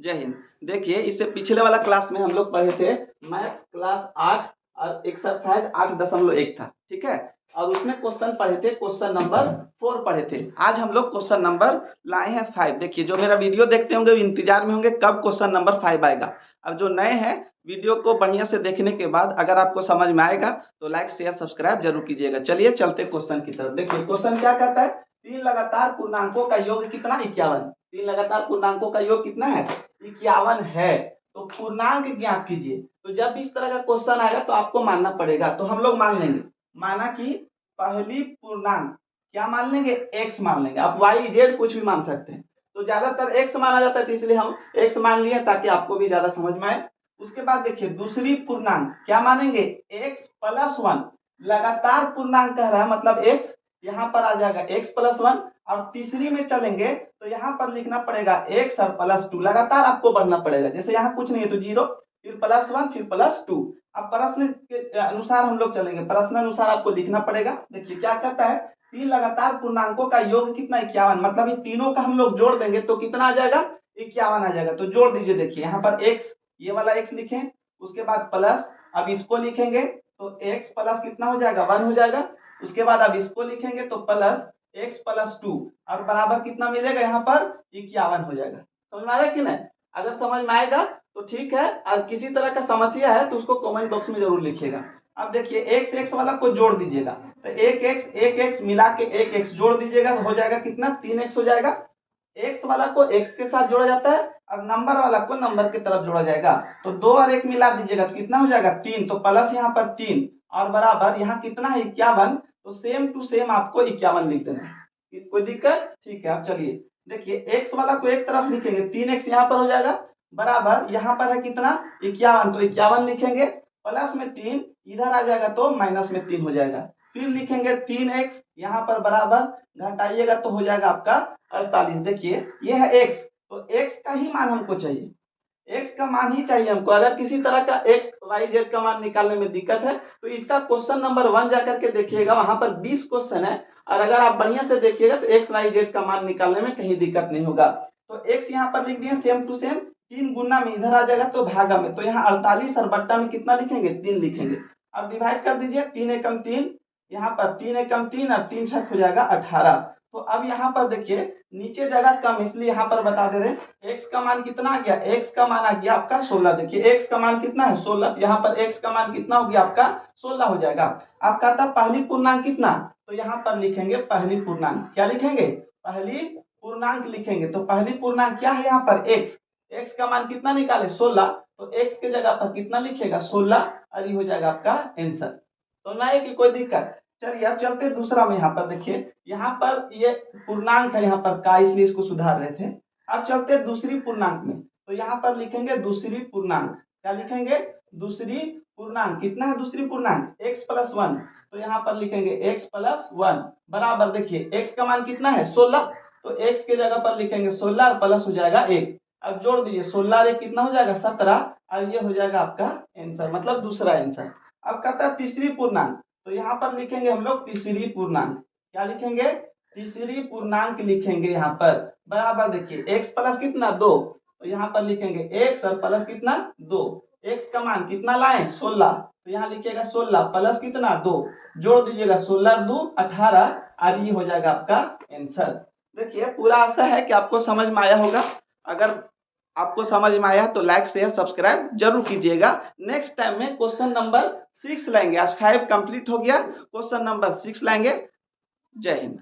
जय हिंद। देखिए, इससे पिछले वाला क्लास में हम लोग पढ़े थे मैथ्स क्लास 8 और एक्सरसाइज 8.1 था, ठीक है। और उसमें क्वेश्चन पढ़े थे, क्वेश्चन नंबर 4 पढ़े थे। आज हम लोग क्वेश्चन नंबर लाए हैं 5। देखिए, जो मेरा वीडियो देखते होंगे इंतजार में होंगे कब क्वेश्चन नंबर 5 आएगा। और जो नए हैं, वीडियो को बढ़िया से देखने के बाद अगर आपको समझ में आएगा तो लाइक शेयर सब्सक्राइब जरूर कीजिएगा। चलिए चलते क्वेश्चन की तरफ। देखिए, क्वेश्चन क्या कहता है, 3 लगातार पूर्णांकों का योग कितना, 51। 3 लगातार पूर्णांकों का योग कितना है, 51 है। तो पूर्णांक ज्ञात कीजिए। तो जब भी इस तरह का क्वेश्चन आएगा तो आपको मानना पड़ेगा। तो हम लोग मान लेंगे, माना कि पहली पूर्णांक क्या मान लेंगे, x मान लेंगे। आप y z कुछ भी मान सकते हैं, तो ज्यादातर x माना जाता है, तो इसलिए हम x मान लिए ताकि आपको भी ज्यादा समझ में आए। उसके बाद देखिए, दूसरी पूर्णांक क्या मानेंगे, x प्लस 1। लगातार पूर्णांक कह रहा है मतलब x यहाँ पर आ जाएगा x प्लस 1। और तीसरी में चलेंगे तो यहाँ पर लिखना पड़ेगा x और प्लस 2। लगातार आपको बढ़ना पड़ेगा, जैसे यहाँ कुछ नहीं है तो 0, फिर प्लस 1, फिर प्लस 2। अब प्रश्न के अनुसार हम लोग चलेंगे, प्रश्न अनुसार आपको लिखना पड़ेगा। देखिए क्या कहता है, 3 लगातार पूर्णांकों का योग कितना, 51। मतलब ये तीनों का हम लोग जोड़ देंगे तो कितना आ जाएगा, 51 आ जाएगा। तो जोड़ दीजिए। देखिए यहाँ पर x, ये वाला x लिखें, उसके बाद प्लस, अब इसको लिखेंगे तो x प्लस कितना हो जाएगा, 1 हो जाएगा। उसके बाद अब इसको लिखेंगे तो प्लस x प्लस 2 और बराबर कितना मिलेगा, यहाँ पर 51 हो जाएगा। समझ में आ रहा है कि नहीं? अगर समझ में आएगा तो ठीक है, और किसी तरह का समस्या है तो उसको कमेंट बॉक्स में जरूर लिखिएगा। अब देखिए, x वाला को जोड़ दीजिएगा, तो एक x मिला के एक x जोड़ दीजिएगा तो हो जाएगा कितना, 3x हो जाएगा। x वाला को x के साथ जोड़ा जाता है और नंबर वाला को नंबर की तरफ जोड़ा जाएगा। तो 2 और 1 मिला दीजिएगा तो कितना हो जाएगा, 3। तो प्लस यहाँ पर 3 और बराबर यहाँ कितना है, 51। तो सेम टू सेम आपको 51 लिख देना है। कोई दिक्कत? ठीक है। अब चलिए देखिए, x वाला को एक तरफ लिखेंगे, 3x यहाँ पर हो जाएगा, बराबर यहाँ पर है कितना, 51। तो 51 लिखेंगे, प्लस में 3 इधर आ जाएगा तो माइनस में 3 हो जाएगा। फिर लिखेंगे 3x यहाँ पर बराबर, घटाइएगा तो हो जाएगा आपका 48। देखिए ये है x, तो x का ही मान हमको चाहिए, x का मान ही चाहिए हमको। अगर किसी तरह का x y z का मान निकालने में दिक्कत है तो इसका क्वेश्चन नंबर 1 जाकर के देखिएगा, वहां पर 20 क्वेश्चन है। और अगर आप बढ़िया से देखिएगा तो x y z का मान निकालने में कहीं दिक्कत नहीं होगा। तो x यहाँ पर लिख दिए सेम टू सेम, 3 गुना में इधर आ जाएगा तो भागा में, तो यहाँ 48 और बट्टा में कितना लिखेंगे, 3 लिखेंगे। अब डिवाइड कर दीजिए, 3 एकम 3, यहाँ पर 3 एकम 3 और 3 छक हो जाएगा 18। तो अब यहाँ पर देखिए, नीचे जगह कम इसलिए यहाँ पर बता दे रहे, x का मान कितना आ गया, x का मान आ गया आपका 16। देखिए x का मान कितना है, 16। यहाँ पर x का मान कितना हो गया आपका, 16 हो जाएगा। आप कहता पहली पूर्णांक कितना, तो यहाँ पर लिखेंगे पहली पूर्णांक, क्या लिखेंगे, पहली पूर्णांक लिखेंगे। तो पहली पूर्णांक क्या है, यहाँ पर x का मान कितना निकाले, 16। तो x के जगह पर कितना लिखेगा, 16, और ये हो जाएगा आपका आंसर। समझ आए कि कोई दिक्कत? चलिए अब चलते दूसरा में। यहाँ पर देखिए, यहाँ पर ये पूर्णांक है यहाँ पर का, इसलिए इसको सुधार रहे थे। अब चलते दूसरी पूर्णांक में, तो यहाँ पर लिखेंगे दूसरी पूर्णांक, क्या लिखेंगे, दूसरी पूर्णांक। कितना है दूसरी पूर्णांक, x प्लस 1। तो यहाँ पर लिखेंगे x प्लस 1 बराबर, देखिए x का मान कितना है, 16। तो x के जगह पर लिखेंगे 16 और प्लस हो जाएगा 1। अब जोड़ दीजिए, 16 और 1 कितना हो जाएगा, 17, और ये हो जाएगा आपका आंसर, मतलब दूसरा आंसर। अब कहता है तीसरी पूर्णांक, तो यहाँ पर लिखेंगे हम लोग तीसरी पूर्णांक, क्या लिखेंगे, तीसरी पूर्णांक लिखेंगे यहाँ पर बराबर। देखिए x प्लस कितना, 2। तो यहाँ पर लिखेंगे x और प्लस कितना, 2। x का मान कितना लाए, 16। तो यहाँ लिखिएगा 16 प्लस कितना, 2। जोड़ दीजिएगा, 16 और 2 18, और ये हो जाएगा आपका आंसर। देखिए पूरा आशा है कि आपको समझ में आया होगा। अगर आपको समझ में आया तो लाइक शेयर सब्सक्राइब जरूर कीजिएगा। नेक्स्ट टाइम में क्वेश्चन नंबर 6 लाएंगे। आज 5 कंप्लीट हो गया, क्वेश्चन नंबर 6 लाएंगे। जय हिंद।